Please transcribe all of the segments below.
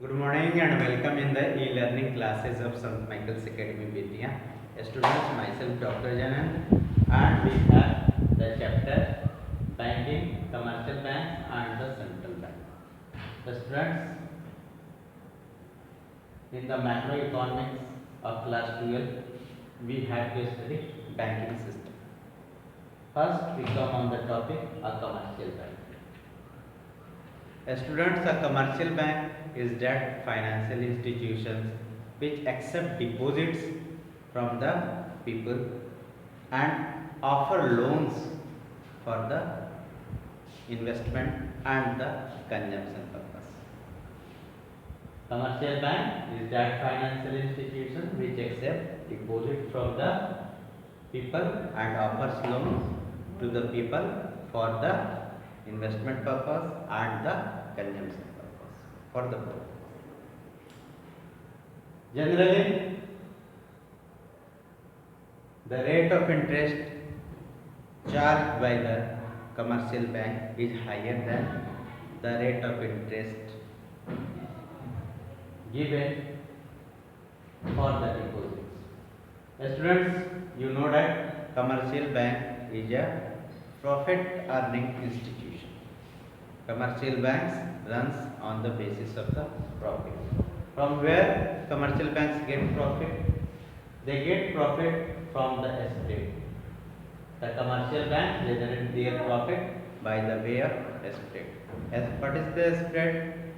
Good morning and welcome in the e-learning classes of St. Michael's Academy Vidya. Students, myself Dr. Janan, and we have the chapter Banking, Commercial Banks and the Central Bank. The students, in the macroeconomics of class 12, we have to study banking system. First, we come on the topic a commercial bank. Students, a commercial bank is that financial institutions which accept deposits from the people and offer loans for the investment and the consumption purpose. Commercial bank is that financial institution which accept deposit from the people and offers loans to the people for the investment purpose and the consumption purpose for the poor. Generally, the rate of interest charged by the commercial bank is higher than the rate of interest given for the deposits. Students, you know that commercial bank is a profit earning institution. Commercial banks runs on the basis of the profit. From where commercial banks get profit? They get profit from the spread. The commercial banks generate their profit by the way of spread. What is the spread?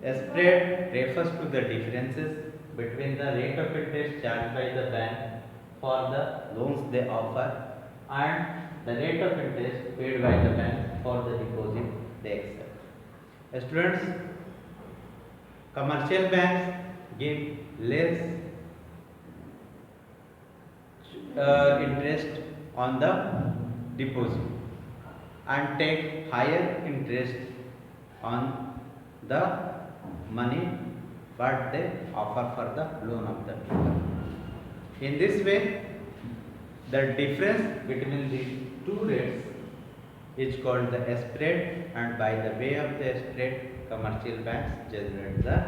Spread refers to the differences between the rate of interest charged by the bank for the loans they offer and the rate of interest paid by the bank for the deposit they accept. Students, commercial banks give less interest on the deposit and take higher interest on the money what they offer for the loan of the people. In this way, the difference between these two rates is called the spread, and by the way of the spread, commercial banks generate the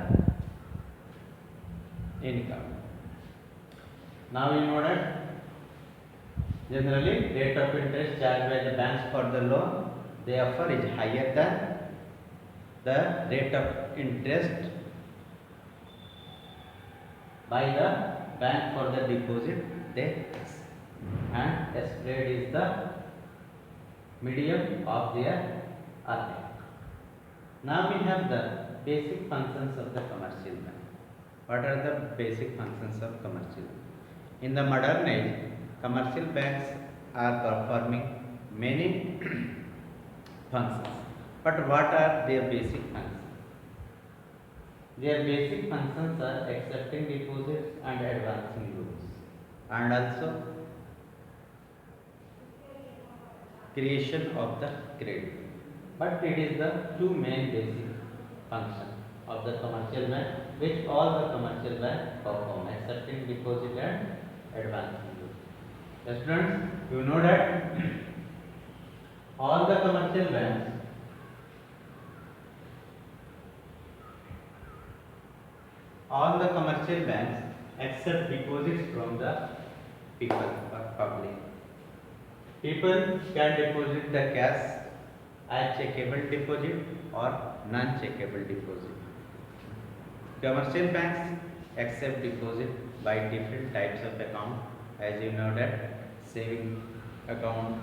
income. Now you know that generally rate of interest charged by the banks for the loan they offer is higher than the rate of interest by the bank for the deposit they accept, and spread is the medium of their earning. Now we have the basic functions of the commercial bank. What are the basic functions of commercial bank? In the modern age, commercial banks are performing many functions. But what are their basic functions? Their basic functions are accepting deposits and advancing loans, and also creation of the credit. But it is the two main basic functions of the commercial bank which all the commercial bank perform: accepting deposit and advancing loans. Students, you know that all the commercial banks accept deposits from the people or public. People can deposit the cash as checkable deposit or non-checkable deposit. Commercial banks accept deposit by different types of account, as you know that saving account,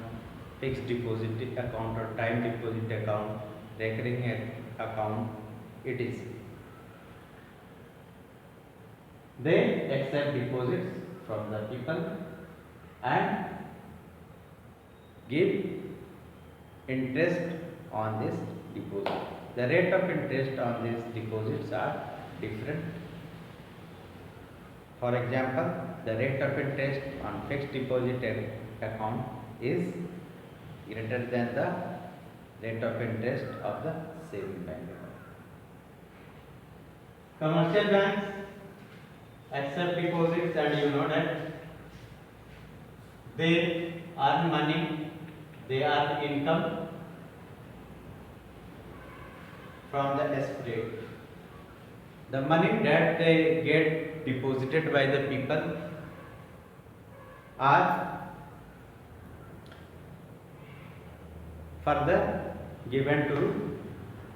fixed deposit account or time deposit account, recurring account, etc. They accept deposits from the people and give interest on this deposit. The rate of interest on these deposits are different. For example, the rate of interest on fixed deposit account is greater than the rate of interest of the saving bank account. Commercial banks accept deposits, and you know that they earn money, they earn income from the spread. The money that they get deposited by the people are further given to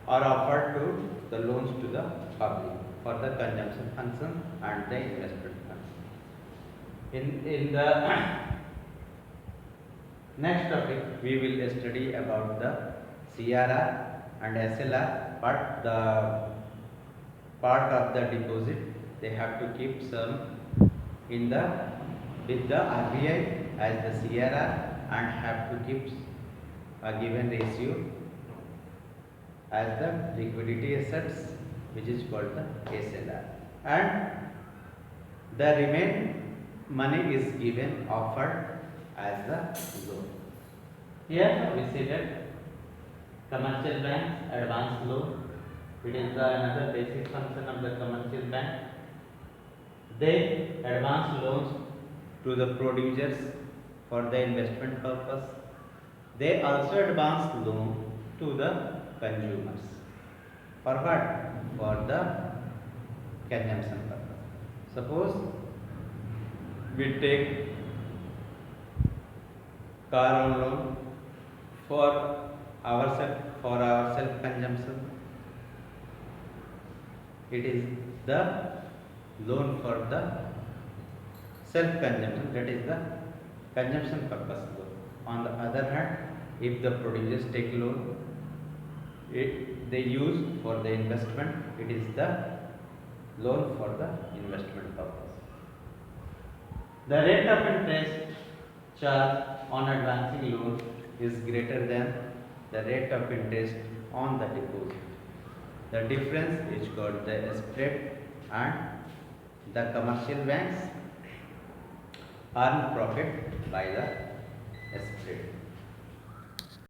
or offered to the loans to the public for the consumption function and the investment function. In the next topic, we will study about the CRR and SLR, but the part of the deposit they have to keep some in the with the RBI as the CRR and have to keep a given ratio as the liquidity assets, which is called the SLR, and the remaining money is given offered as the loan. Here we see that commercial banks advance loan. It is the another basic function of the commercial bank. They advance loans to the producers for the investment purpose. They also advance loan to the consumers. For what? For the consumption purpose. Suppose we take car loan for our self consumption. It is the loan for the self consumption, that is the consumption purpose loan. On the other hand, if the producers take loan, they use for the investment, it is the loan for the investment purpose. The rate of interest charged on advancing loan is greater than the rate of interest on the deposit. The difference is called the spread, and the commercial banks earn profit by the spread.